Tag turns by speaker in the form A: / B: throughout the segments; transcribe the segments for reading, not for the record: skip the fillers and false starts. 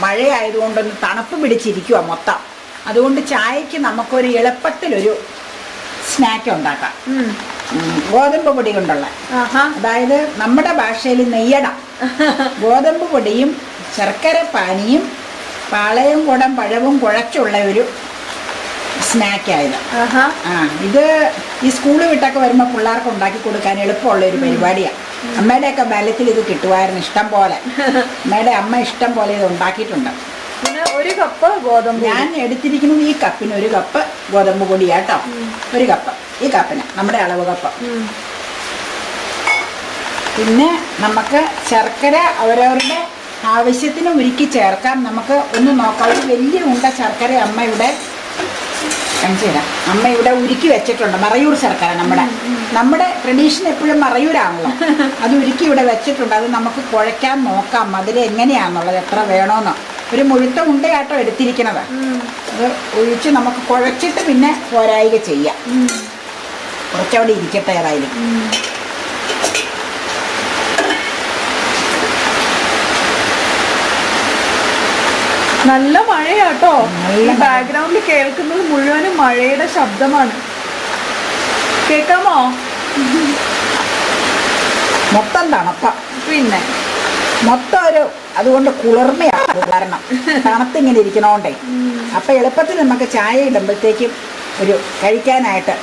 A: മഴയായതുകൊണ്ടൊന്ന് തണുപ്പ് പിടിച്ചിരിക്കുക മൊത്തം. അതുകൊണ്ട് ചായക്ക് നമുക്കൊരു എളുപ്പത്തിലൊരു സ്നാക്ക് ഉണ്ടാക്കാം. ഗോതമ്പ് പൊടി കൊണ്ടുള്ള, അതായത് നമ്മുടെ ഭാഷയിൽ നെയ്യട. ഗോതമ്പ് പൊടിയും ശർക്കര പാനിയും പാളയം കുടം പഴവും കുഴച്ചുള്ള ഒരു സ്നാക്കായത്. ഇത് ഈ സ്കൂൾ വിട്ടൊക്കെ വരുമ്പോൾ പിള്ളേർക്ക് ഉണ്ടാക്കി കൊടുക്കാൻ എളുപ്പമുള്ള ഒരു പരിപാടിയാണ്. അമ്മയുടെയൊക്കെ ബാല്യത്തിൽ ഇത് കിട്ടുമായിരുന്നു ഇഷ്ടം പോലെ. അമ്മയുടെ അമ്മ ഇഷ്ടം പോലെ ഇത് ഉണ്ടാക്കിയിട്ടുണ്ട്.
B: പിന്നെ ഒരു കപ്പ് ഗോതമ്പ്,
A: ഞാൻ എടുത്തിരിക്കുന്നത് ഈ കപ്പിന് 1 കപ്പ് ഗോതമ്പ് പൊടിയാട്ടോ. 1 കപ്പ്, ഈ കപ്പിന് നമ്മുടെ അളവ് കപ്പ്. പിന്നെ നമുക്ക് ശർക്കര അവരവരുടെ ആവശ്യത്തിന് ഉരുക്കി ചേർക്കാം. നമുക്ക് ഒന്ന് നോക്കാം. ഒരു വലിയ ഉണ്ട ശർക്കര അമ്മ ഇവിടെ ഉരുക്കി വെച്ചിട്ടുണ്ട്. മറയൂർ ശർക്കര, നമ്മുടെ ട്രഡീഷൻ എപ്പോഴും മറയൂരാണല്ലോ. അത് ഉരുക്കി ഇവിടെ വെച്ചിട്ടുണ്ട്. അത് നമുക്ക് കുഴയ്ക്കാൻ നോക്കാം മധുരം എങ്ങനെയാണെന്നുള്ളത്, എത്ര വേണമെന്നോ. ഒരു മുഴുത്ത ഉണ്ടയാട്ടോ എടുത്തിരിക്കുന്നത്. അത് ഒഴിച്ച് നമുക്ക് കുഴച്ചിട്ട് പിന്നെ പോരായിക ചെയ്യാം. കുറച്ചവിടെ ഇരിക്കട്ടെ ഏതായാലും.
B: നല്ല മഴയാട്ടോ. ബാക്ക്ഗ്രൗണ്ടിൽ കേൾക്കുന്നത് മുഴുവനും മഴയുടെ ശബ്ദമാണ്. കേൾക്കാമോ?
A: മൊത്തം തണുപ്പ.
B: പിന്നെ
A: മൊത്തം അതുകൊണ്ട് കുളിർമയാണ്. കാരണം തണുത്തിങ്ങനെ ഇരിക്കണോണ്ടേ. അപ്പം എളുപ്പത്തിൽ നമുക്ക് ചായ ഇടുമ്പോഴത്തേക്കും ഒരു കഴിക്കാനായിട്ട്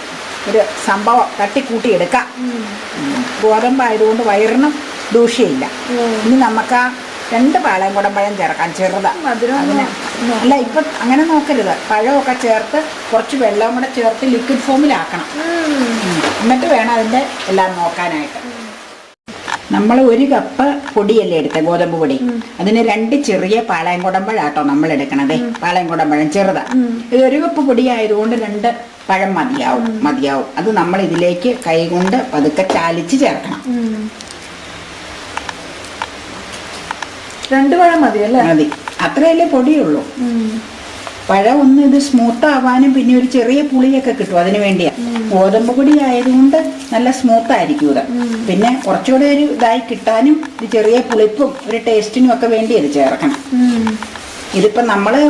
A: ഒരു സംഭവം തട്ടിക്കൂട്ടി എടുക്കാം. ഗോതമ്പായതുകൊണ്ട് വയറിനും ദൂഷ്യമില്ല. ഇനി നമുക്ക് 2 പാളയം കുടം പഴം ചേർക്കാം, ചെറുതാ. അതിന് അല്ല, ഇപ്പം അങ്ങനെ നോക്കരുത്. പഴമൊക്കെ ചേർത്ത് കുറച്ച് വെള്ളം കൂടെ ചേർത്ത് ലിക്വിഡ് ഫോമിലാക്കണം. എന്നിട്ട് വേണം അതിൻ്റെ എല്ലാം നോക്കാനായിട്ട്. നമ്മൾ 1 കപ്പ് പൊടിയല്ലേ എടുത്തത്, ഗോതമ്പ് പൊടി. അതിന് 2 ചെറിയ പാളയം കുടമ്പഴാട്ടോ നമ്മൾ എടുക്കണതേ. പാളയം കുടമ്പഴം ചെറുതാ. ഇത് 1 കപ്പ് പൊടി ആയതുകൊണ്ട് 2 പഴം മതിയാവും. അത് നമ്മൾ ഇതിലേക്ക് കൈകൊണ്ട് പതുക്കെ ചാലിച്ച് ചേർക്കണം.
B: 2 പഴം മതിയല്ലേ?
A: മതി, അത്രയല്ലേ പൊടിയുള്ളൂ. പഴം ഒന്ന് ഇത് സ്മൂത്ത് ആവാനും പിന്നെ ഒരു ചെറിയ പുളിയൊക്കെ കിട്ടും. അതിന് വേണ്ടിയാ. ഗോതമ്പ് പൊടി ആയതുകൊണ്ട് നല്ല സ്മൂത്ത് ആയിരിക്കും ഇത്. പിന്നെ കുറച്ചുകൂടെ ഒരു ഇതായി കിട്ടാനും ഒരു ചെറിയ പുളിപ്പും ഒരു ടേസ്റ്റിനും ഒക്കെ വേണ്ടി ഇത് ചേർക്കണം. ഇതിപ്പോ നമ്മള്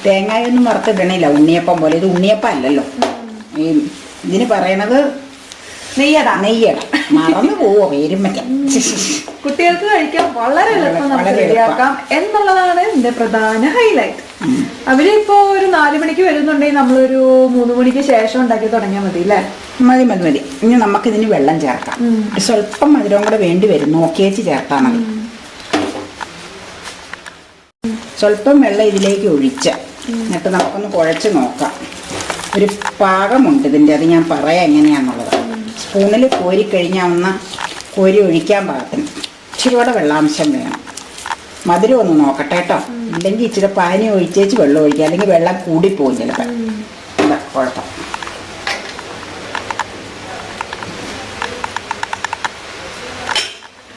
A: തേങ്ങയൊന്നും വറുത്തിടണില്ല ഉണ്ണിയപ്പം പോലെ. ഇത് ഉണ്ണിയപ്പം അല്ലല്ലോ. ഇതിന് പറയണത് നെയ്യട. മറന്നു പോവോ പേരും പറ്റാം.
B: കുട്ടികൾക്ക് കഴിക്കാൻ വളരെ എളുപ്പം എന്നുള്ളതാണ് ഇതിന്റെ പ്രധാന ഹൈലൈറ്റ്. അവരിപ്പോ ഒരു 4 മണിക്ക് വരുന്നുണ്ടെങ്കിൽ നമ്മളൊരു 3 മണിക്ക് ശേഷം ഉണ്ടാക്കി തുടങ്ങിയാൽ മതി അല്ലേ?
A: മതി. ഇനി നമുക്കിതിന് വെള്ളം ചേർക്കാം. സ്വല്പം മധുരവും കൂടെ വേണ്ടി വരും. നോക്കിയേച്ച് ചേർത്താൽ മതി. സ്വല്പം വെള്ളം ഇതിലേക്ക് ഒഴിച്ച് എന്നിട്ട് നമുക്കൊന്ന് കുഴച്ച് നോക്കാം. ഒരു പാകമുണ്ട് ഇതിൻ്റെ. അത് ഞാൻ പറയാം എങ്ങനെയാണെന്നുള്ളത്. സ്പൂണിൽ കോരിക്കഴിഞ്ഞാൽ കോരി ഒഴിക്കാൻ പാകത്തിന് ഇച്ചിരി കൂടെ വെള്ളാംശം വേണം. മധുരം ഒന്ന് നോക്കട്ടെ കേട്ടോ. ഇല്ലെങ്കിൽ ഇച്ചിരി പാനി ഒഴിച്ചേച്ച് വെള്ളം ഒഴിക്കുക. അല്ലെങ്കിൽ വെള്ളം കൂടിപ്പോകും ചിലപ്പോൾ. എന്താ കുഴപ്പം.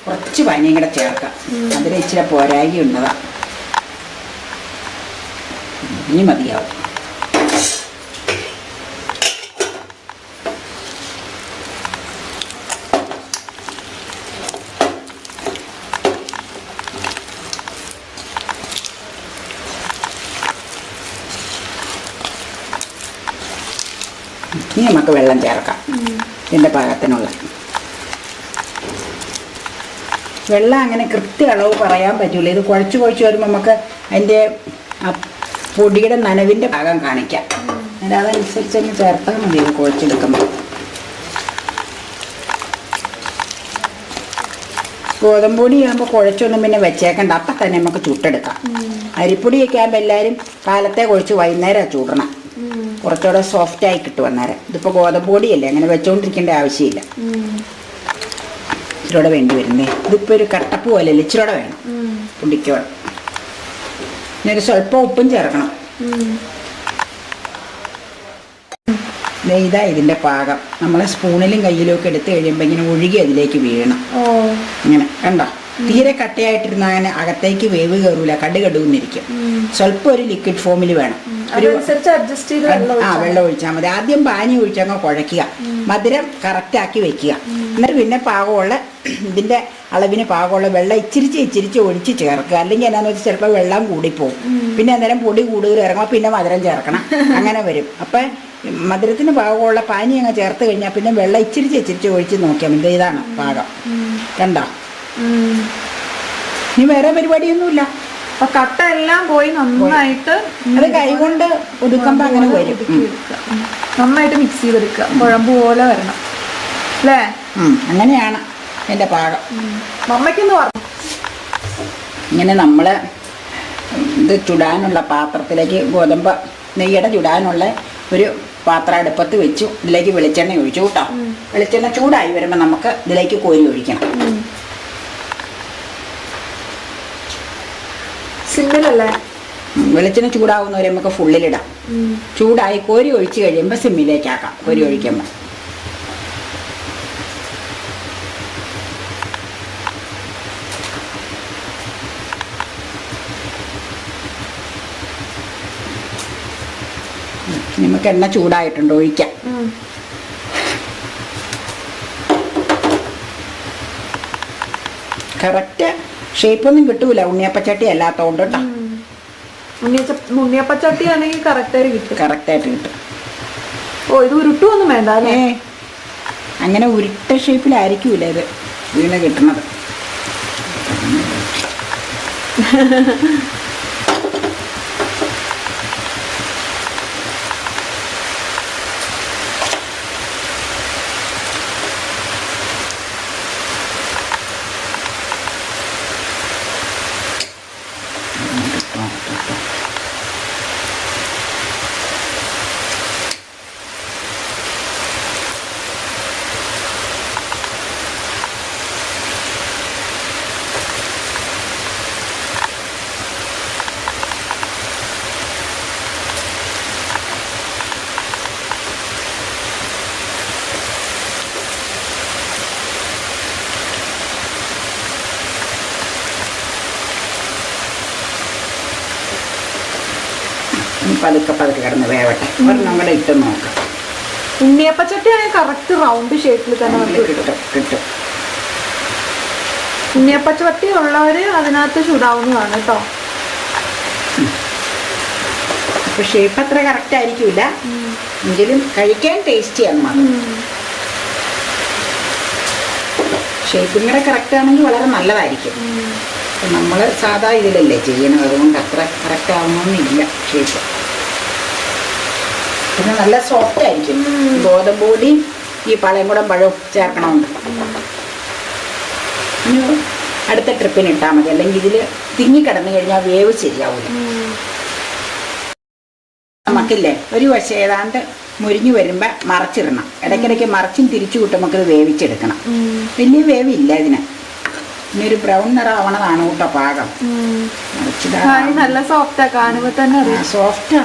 A: കുറച്ച് പാനിയും കൂടെ ചേർക്കാം. അതിൽ ഇച്ചിരി പോരായി ഉള്ളതാണ്. ഇനി മതിയാവും. ഇനി നമുക്ക് വെള്ളം ചേർക്കാം. ഇതിൻ്റെ പാകത്തിനുള്ള വെള്ളം അങ്ങനെ കൃത്യ അളവ് പറയാൻ പറ്റൂല. ഇത് കുഴച്ച് വരുമ്പോൾ നമുക്ക് അതിൻ്റെ പൊടിയുടെ നനവിൻ്റെ ഭാഗം കാണിക്കാം. എന്നിട്ട് അതനുസരിച്ച് തന്നെ ചേർത്താൽ മതി. ഇത് കുഴച്ചെടുക്കുമ്പോൾ ഗോതമ്പ് പൊടിയാകുമ്പോൾ കുഴച്ചൊന്നും പിന്നെ വെച്ചേക്കണ്ട. അപ്പം തന്നെ നമുക്ക് ചുട്ടെടുക്കാം. അരിപ്പൊടിയൊക്കെ ആകുമ്പോൾ എല്ലാവരും കാലത്തെ കുഴച്ച് വൈകുന്നേരം ചൂടണം. കുറച്ചുകൂടെ സോഫ്റ്റായി കിട്ടും അന്നേരം. ഇതിപ്പോൾ ഗോതമ്പ് പൊടിയല്ലേ, അങ്ങനെ വെച്ചുകൊണ്ടിരിക്കേണ്ട ആവശ്യമില്ല. ഇച്ചിരൂടെ വേണ്ടി വരുന്നേ. ഇതിപ്പോൾ ഒരു കട്ടപ്പ് പോലെയല്ലേ, ഇച്ചിരൂടെ വേണം പൊടിക്കോടെ. പിന്നെ ഒരു സ്വല്പം ഉപ്പും ചേർക്കണം. ഇതാ ഇതിൻ്റെ പാകം. നമ്മളെ സ്പൂണിലും കയ്യിലും ഒക്കെ എടുത്ത് കഴിയുമ്പോൾ ഇങ്ങനെ ഒഴുകി അതിലേക്ക് വീഴണം. ഇങ്ങനെ കണ്ടോ? തീരെ കട്ടയായിട്ടിരുന്ന അങ്ങനെ അകത്തേക്ക് വേവ് കയറൂല, കടുകടുന്നിരിക്കും. സ്വല്പം ഒരു ലിക്വിഡ് ഫോമിൽ വേണം.
B: അതനുസരിച്ച് അഡ്ജസ്റ്റ് ചെയ്ത്
A: വെള്ളം ഒഴിച്ചാൽ മതി. ആദ്യം പാനി ഒഴിച്ചങ്ങ് കുഴയ്ക്കുക, മധുരം കറക്റ്റാക്കി വെക്കുക. എന്നിട്ട് പിന്നെ പാകമുള്ള ഇതിൻ്റെ അളവിന് പാകമുള്ള വെള്ളം ഇച്ചിരിച്ച് ഒഴിച്ച് ചേർക്കുക. അല്ലെങ്കിൽ എന്നാന്ന് വെച്ചാൽ ചിലപ്പോൾ വെള്ളം കൂടിപ്പോവും. പിന്നെ അന്നേരം പൊടി കൂടുതൽ ഇറങ്ങുമ്പോൾ പിന്നെ മധുരം ചേർക്കണം, അങ്ങനെ വരും. അപ്പം മധുരത്തിന് പാകമുള്ള പാനി അങ്ങ് ചേർത്ത് കഴിഞ്ഞാൽ പിന്നെ വെള്ളം ഇച്ചിരിച്ച് ഒഴിച്ച് നോക്കിയാൽ മതി. ഇതാണ് പാകം, കണ്ടോ? ഇനി വേറെ പരിപാടിയൊന്നുമില്ല.
B: അപ്പൊ കട്ട എല്ലാം പോയി നന്നായിട്ട്
A: അത് കൈകൊണ്ട് ഒതുക്കുമ്പോൾ അങ്ങനെ വരും.
B: നന്നായിട്ട് മിക്സ് ചെയ്തെടുക്കുക, കുഴമ്പ് പോലെ വരണം അല്ലേ?
A: അങ്ങനെയാണ് എൻ്റെ പാകം.
B: മമ്മയ്ക്കെന്ന് പറഞ്ഞു
A: ഇങ്ങനെ നമ്മൾ ഇത് ചുടാനുള്ള പാത്രത്തിലേക്ക് ഗോതമ്പ് നെയ്യട ചുടാനുള്ള ഒരു പാത്രം അടുപ്പത്ത് വെച്ചു. ഇതിലേക്ക് വെളിച്ചെണ്ണ ഒഴിച്ചു കേട്ടോ. വെളിച്ചെണ്ണ ചൂടായി വരുമ്പോൾ നമുക്ക് ഇതിലേക്ക് കോരി ഒഴിക്കണം.
B: സിമ്മിലല്ലേ?
A: വെളിച്ചെണ്ണ ചൂടാവുന്നവരെ നമുക്ക് ഫുള്ളിലിടാം. ചൂടായി കോരി ഒഴിച്ച് കഴിയുമ്പോൾ സിമ്മിലേക്കാക്കാം. കോരി ഒഴിക്കുമ്പോൾ നമുക്ക് എണ്ണ ചൂടായിട്ടുണ്ട്, ഒഴിക്കാം. കറക്റ്റ് ഷേപ്പൊന്നും കിട്ടൂല ഉണ്ണിയപ്പച്ചട്ടി അല്ലാത്തതുകൊണ്ട് കേട്ടോ.
B: ഉണ്ണിയപ്പച്ചട്ടി ആണെങ്കിൽ
A: കറക്റ്റായിട്ട് കിട്ടും.
B: ഓ, ഇത് ഉരുട്ടൊന്നും വേണ്ട അല്ലേ?
A: അങ്ങനെ ഉരുട്ട ഷേപ്പിലായിരിക്കൂല ഇത് വീണ് കിട്ടുന്നത്. പതുക്കെ കിടന്ന് വേവട്ടെ. ഒരെണ്ണം കൂടെ ഇട്ട് നോക്കാം.
B: ഉണ്ണിയപ്പച്ചട്ടി ആണെങ്കിൽ കറക്റ്റ് റൗണ്ട് ഷേപ്പിൽ തന്നെ
A: കിട്ടും.
B: ഉണ്ണിയപ്പച്ചട്ടി ഉള്ളവര് അതിനകത്ത് ചൂടാവുന്നതാണ് കേട്ടോ.
A: അപ്പൊ ഷേപ്പ് അത്ര കറക്റ്റ് ആയിരിക്കൂല, എങ്കിലും കഴിക്കാൻ ടേസ്റ്റിയാണ് മാത്രം. ഷേപ്പും കൂടെ കറക്റ്റ് ആണെങ്കിൽ വളരെ നല്ലതായിരിക്കും. നമ്മൾ സാധാ ഇതിലല്ലേ ചെയ്യണത്, അതുകൊണ്ട് അത്ര കറക്റ്റ് ആവണമെന്നില്ല ഷേപ്പ്. പിന്നെ നല്ല സോഫ്റ്റ് ആയിരിക്കും. ഗോതമ്പ് പൊടിയും ഈ പഴംകുടം പഴവും ചേർക്കണമുണ്ട്. ഇനി അടുത്ത ട്രിപ്പിന് ഇട്ടാൽ മതി, അല്ലെങ്കിൽ ഇതിൽ തിങ്ങിക്കിടന്നു കഴിഞ്ഞാൽ വേവ് ശരിയാവില്ല. നമുക്കില്ലേ ഒരു വശം ഏതാണ്ട് മുരിഞ്ഞു വരുമ്പോൾ മറച്ചിടണം. ഇടയ്ക്കിടയ്ക്ക് മറച്ചും തിരിച്ചു വിട്ട് നമുക്കത് വേവിച്ചെടുക്കണം. വലിയ വേവില്ല ഇതിന്. ഇനി ഒരു ബ്രൗൺ നിറാവണതാണ് കേട്ടോ പാകം.
B: നല്ല സോഫ്റ്റാ, കാണുമ്പോൾ തന്നെ
A: സോഫ്റ്റാ.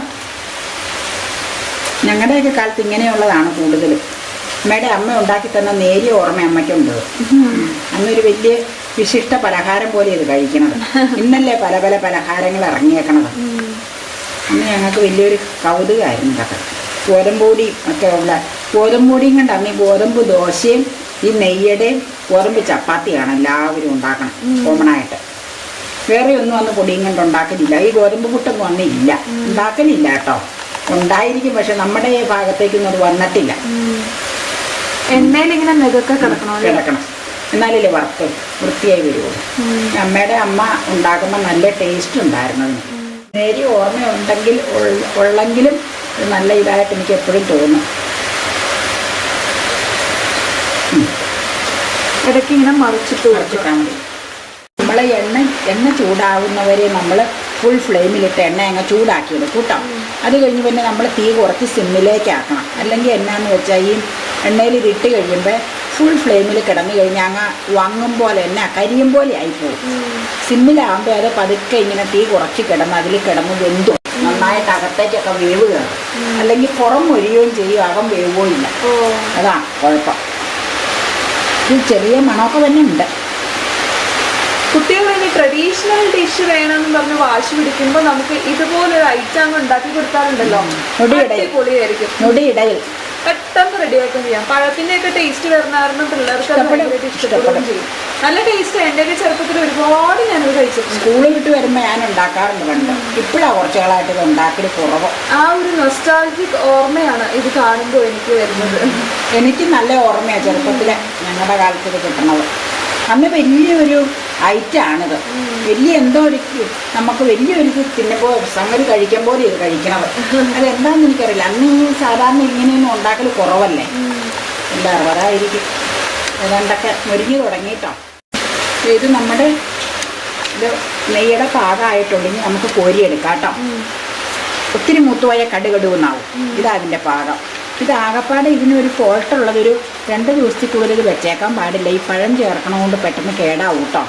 A: ഞങ്ങളുടെയൊക്കെ കാലത്ത് ഇങ്ങനെയുള്ളതാണ് കൂടുതലും. അമ്മയുടെ അമ്മ ഉണ്ടാക്കി തന്ന നേരിയ ഓർമ്മ അമ്മയ്ക്കുണ്ട്. അന്നൊരു വലിയ വിശിഷ്ട പലഹാരം പോലെ ഇത് കഴിക്കണത്. ഇന്നല്ലേ പല പല പലഹാരങ്ങൾ ഇറങ്ങിയേക്കണത്. അന്ന് ഞങ്ങൾക്ക് വലിയൊരു കൗതുകമായിരുന്നു ഇതൊക്കെ. ഗോതമ്പൊടിയും ഒക്കെ ഉള്ള ഗോതമ്പൊടിയും കൊണ്ട് അന്ന് ഈ ഗോതമ്പ് ദോശയും ഈ നെയ്യടയും ഗോതമ്പ് ചപ്പാത്തിയാണ് എല്ലാവരും ഉണ്ടാക്കണം കോമൺ ആയിട്ട്. വേറെ ഒന്നും അന്ന് പൊടിയും കൊണ്ട് ഉണ്ടാക്കലില്ല. ഈ ഗോതമ്പ് പുട്ടൊന്നും അന്ന് ഇല്ല, ഉണ്ടാക്കലില്ല കേട്ടോ. ഉണ്ടായിരിക്കും, പക്ഷെ നമ്മുടെ ഈ ഭാഗത്തേക്കൊന്നും അത് വന്നിട്ടില്ല.
B: എണ്ണയിൽ ഇങ്ങനെ നെതൊക്കെ
A: കിടക്കണം, എന്നാലല്ലേ വറുത്ത് വൃത്തിയായി വരുള്ളൂ. അമ്മയുടെ അമ്മ ഉണ്ടാക്കുമ്പോൾ നല്ല ടേസ്റ്റ് ഉണ്ടായിരുന്നു അതിന്. നേരിയ ഓർമ്മ ഉള്ളെങ്കിലും നല്ല ഇതായിട്ട് എനിക്ക് എപ്പോഴും തോന്നും.
B: ഇടയ്ക്ക് ഇങ്ങനെ മറിച്ചിട്ടാൽ മതി.
A: നമ്മൾ എണ്ണ ചൂടാവുന്നവരെ നമ്മൾ ഫുൾ ഫ്ലെയിമിലിട്ട് എണ്ണ അങ്ങ് ചൂടാക്കിയെടുക്കും കേട്ടോ. അത് കഴിഞ്ഞ് പിന്നെ നമ്മൾ തീ കുറച്ച് സിമ്മിലേക്ക് ആക്കണം. അല്ലെങ്കിൽ എന്നാന്ന് വെച്ചാൽ ഈ എണ്ണയിൽ ഇതിട്ട് കഴിയുമ്പോൾ ഫുൾ ഫ്ലെയിമിൽ കിടന്നു കഴിഞ്ഞാൽ അങ്ങ് വങ്ങും പോലെ എണ്ണ കരിയും പോലെ ആയിപ്പോകും. സിമ്മിലാകുമ്പോൾ അത് പതുക്കെ ഇങ്ങനെ തീ കുറച്ച് കിടന്ന് അതിൽ കിടന്ന് വെന്തു നന്നായിട്ട് അകത്തേക്കൊക്കെ വേവ് കയറും. അല്ലെങ്കിൽ പുറം മൊരിയുകയും ചെയ്യും, അകം വേവുകയും ഇല്ല. അതാ കുഴപ്പം. ഇത് ചെറിയ മണമൊക്കെ തന്നെ ഉണ്ട്.
B: കുട്ടികൾ ട്രഡീഷണൽ ഡിഷ് വേണമെന്ന് പറഞ്ഞ് വാശി പിടിക്കുമ്പോൾ നമുക്ക് ഇതുപോലൊരു ഐറ്റം അങ്ങ് ഉണ്ടാക്കി കൊടുത്താലുണ്ടല്ലോ പൊളിയായിരിക്കും. പെട്ടെന്ന് റെഡിയാക്കാൻ ചെയ്യാം. പഴത്തിന്റെ ഒക്കെ ടേസ്റ്റ് വരുന്ന കാരണം പിള്ളേർക്ക് അത് ഭയങ്കരമായിട്ട് ഇഷ്ടപ്പെടുകയും ചെയ്യും. നല്ല ടേസ്റ്റ്. എൻ്റെ ഒക്കെ ചെറുപ്പത്തിൽ ഒരുപാട് ഞാനത് കഴിച്ചിട്ടുണ്ട്.
A: സ്കൂളിൽ വിട്ട് വരുമ്പോൾ ഞാൻ ഉണ്ടാക്കാറുണ്ട് പണ്ട്. ഇപ്പോഴാണ് കുറച്ചു കാലമായിട്ട് ഇത് ഉണ്ടാക്കൽ കുറവ്.
B: ആ ഒരു നൊസ്റ്റാൾജിക് ഓർമ്മയാണ് ഇത് കാണുമ്പോൾ എനിക്ക് വരുന്നത്.
A: എനിക്ക് നല്ല ഓർമ്മയാണ് ചെറുപ്പത്തിലെ ഞങ്ങളുടെ കാലത്ത് ഇത് കിട്ടണത്. അന്ന് വലിയൊരു ഐറ്റമാണിത്. വലിയ എന്തോ ഒരു നമുക്ക് വലിയൊരു തിന്നുമ്പോൾ സംഗതി കഴിക്കുമ്പോൾ ഇത് കഴിക്കണത്. അതെന്താണെന്ന് എനിക്കറിയില്ല. അന്ന് ഈ സാധാരണ ഇങ്ങനെയൊന്നും ഉണ്ടാക്കൽ കുറവല്ലേ. എല്ലാവരും അതായിരിക്കും. ഏതാണ്ടൊക്കെ മുരിഞ്ഞു തുടങ്ങിയിട്ടോ. ഇത് നമ്മുടെ ഇത് നെയ്യുടെ പാകമായിട്ടുണ്ടെങ്കിൽ നമുക്ക് കോരിയെടുക്കാം കേട്ടോ. ഒത്തിരി മൂത്തുപോയ കടുകടുവെന്നാവും. ഇതാ അതിൻ്റെ പാകം. ഇത് ആകപ്പാടെ ഇതിനൊരു ഫോൾട്ടുള്ളതൊരു 2 ദിവസത്തിൽ കൂടുതൽ ഇത് വെച്ചേക്കാൻ പാടില്ല. ഈ പഴം ചേർക്കണോണ്ട് പെട്ടെന്ന് കേടാവും കേട്ടോ.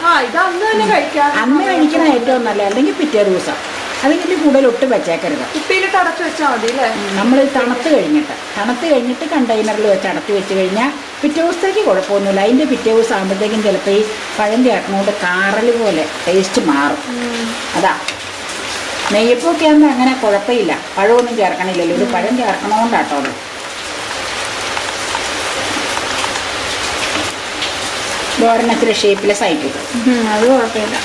A: അന്ന് കഴിക്കണ ഏറ്റവും നല്ല. അല്ലെങ്കിൽ പിറ്റേ ദിവസം. അതിന് കൂടുതൽ ഒട്ടും വെച്ചേക്കരുത്. നമ്മൾ തണുത്ത് കഴിഞ്ഞിട്ട് കണ്ടെയ്നറിൽ വെച്ച് അടച്ചു വെച്ച് കഴിഞ്ഞാൽ പിറ്റേ ദിവസത്തേക്ക് കുഴപ്പമൊന്നുമില്ല. അതിൻ്റെ പിറ്റേ ദിവസം ആകുമ്പോഴത്തേക്കും ചിലപ്പോൾ ഈ പഴം ചേർക്കണോണ്ട് കാറൽ പോലെ ടേസ്റ്റ് മാറും. അതാ നെയ്യപ്പൊക്കെ ആകുമ്പോൾ അങ്ങനെ കുഴപ്പമില്ല. പഴമൊന്നും ചേർക്കണില്ലല്ലോ. ഇത് പഴം ചേർക്കണോണ്ടാട്ടോ അത്. ഒരെണ്ണത്തിൻ്റെ ഷേപ്പിലെസ് ആയിട്ട് കിട്ടും.
B: അത് കുഴപ്പമില്ല.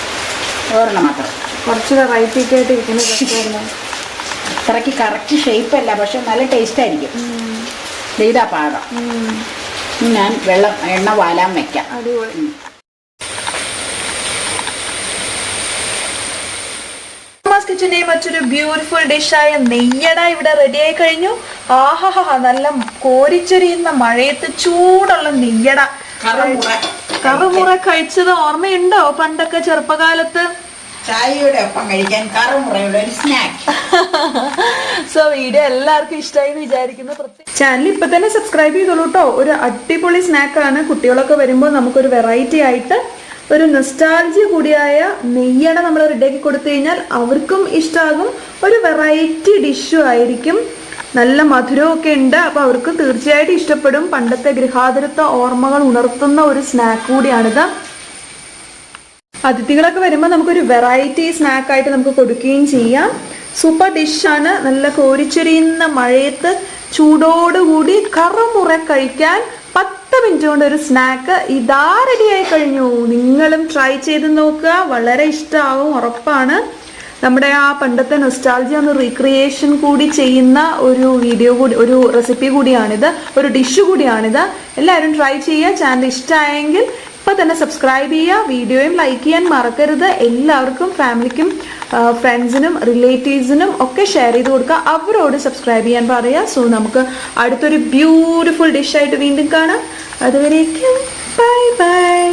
A: ഒരെണ്ണം മാത്രം
B: കുറച്ച് വെറൈറ്റി ആയിട്ട് ഇരിക്കുന്ന
A: അത്രയ്ക്ക് കറക്റ്റ് ഷേപ്പല്ല, പക്ഷെ നല്ല ടേസ്റ്റ് ആയിരിക്കും. ഇതാ പാകം. ഞാൻ എണ്ണ വാലാൻ വെക്കാം.
B: അടിപൊളി. കിച്ചന്റെ മറ്റൊരു ബ്യൂട്ടിഫുൾ ഡിഷായ നെയ്യട ഇവിടെ റെഡി ആയി കഴിഞ്ഞു. ആഹാ, നല്ല കോരിച്ചൊരിയുന്ന മഴയത്ത് ചൂടുള്ള നെയ്യട കറുമുറ കഴിച്ചത് ഓർമ്മയുണ്ടോ പണ്ടൊക്കെ ചെറുപ്പകാലത്ത്?
A: ചായയുടെ ഒപ്പം കഴിക്കാൻ കറുമുറയുടെ ഒരു സ്നാക്ക്.
B: സോ വീഡിയോ എല്ലാവർക്കും ഇഷ്ടമായി എന്ന് വിചാരിക്കുന്നു. ചാനൽ ഇപ്പൊ തന്നെ സബ്സ്ക്രൈബ് ചെയ്തോളൂ കേട്ടോ. ഒരു അടിപൊളി സ്നാക്കാണ്. കുട്ടികളൊക്കെ വരുമ്പോൾ നമുക്കൊരു വെറൈറ്റി ആയിട്ട് ഒരു നൊസ്റ്റാൾജി കൂടിയായ നെയ്യട നമ്മൾ റെഡിയാക്കി കൊടുത്തു കഴിഞ്ഞാൽ അവർക്കും ഇഷ്ടമാകും. ഒരു വെറൈറ്റി ഡിഷും ആയിരിക്കും. നല്ല മധുരമൊക്കെ ഉണ്ട്. അപ്പോൾ അവർക്ക് തീർച്ചയായിട്ടും ഇഷ്ടപ്പെടും. പണ്ടത്തെ ഗൃഹാതുരത്വ ഓർമ്മകൾ ഉണർത്തുന്ന ഒരു സ്നാക്ക് കൂടിയാണിത്. അതിഥികളൊക്കെ വരുമ്പോൾ നമുക്കൊരു വെറൈറ്റി സ്നാക്കായിട്ട് നമുക്ക് കൊടുക്കുകയും ചെയ്യാം. സൂപ്പർ ഡിഷാണ്. നല്ല കോരിച്ചൊരിയുന്ന മഴയത്ത് ചൂടോടുകൂടി കറുമുറ കഴിക്കാൻ 10 മിനിറ്റ് കൊണ്ട് ഒരു സ്നാക്ക് ഇതാ റെഡിയായി കഴിഞ്ഞു. നിങ്ങളും ട്രൈ ചെയ്ത് നോക്കുക. വളരെ ഇഷ്ടമാവും, ഉറപ്പാണ്. നമ്മുടെ ആ പണ്ടത്തെ നൊസ്റ്റാൾജി ഒന്ന് റീക്രിയേഷൻ കൂടി ചെയ്യുന്ന ഒരു വീഡിയോ കൂടി, ഒരു റെസിപ്പി കൂടിയാണിത്, ഒരു ഡിഷ് കൂടിയാണിത്. എല്ലാവരും ട്രൈ ചെയ്യുക. ചാനൽ ഇഷ്ടമായെങ്കിൽ ഇപ്പം തന്നെ സബ്സ്ക്രൈബ് ചെയ്യുക. വീഡിയോയും ലൈക്ക് ചെയ്യാൻ മറക്കരുത്. എല്ലാവർക്കും, ഫാമിലിക്കും, ഫ്രണ്ട്സിനും, റിലേറ്റീവ്സിനും ഒക്കെ ഷെയർ ചെയ്ത് കൊടുക്കുക. അവരോട് സബ്സ്ക്രൈബ് ചെയ്യാൻ പറയുക. സോ നമുക്ക് അടുത്തൊരു ബ്യൂട്ടിഫുൾ ഡിഷായിട്ട് വീണ്ടും കാണാം. അതുവരേക്കും ബൈ ബൈ.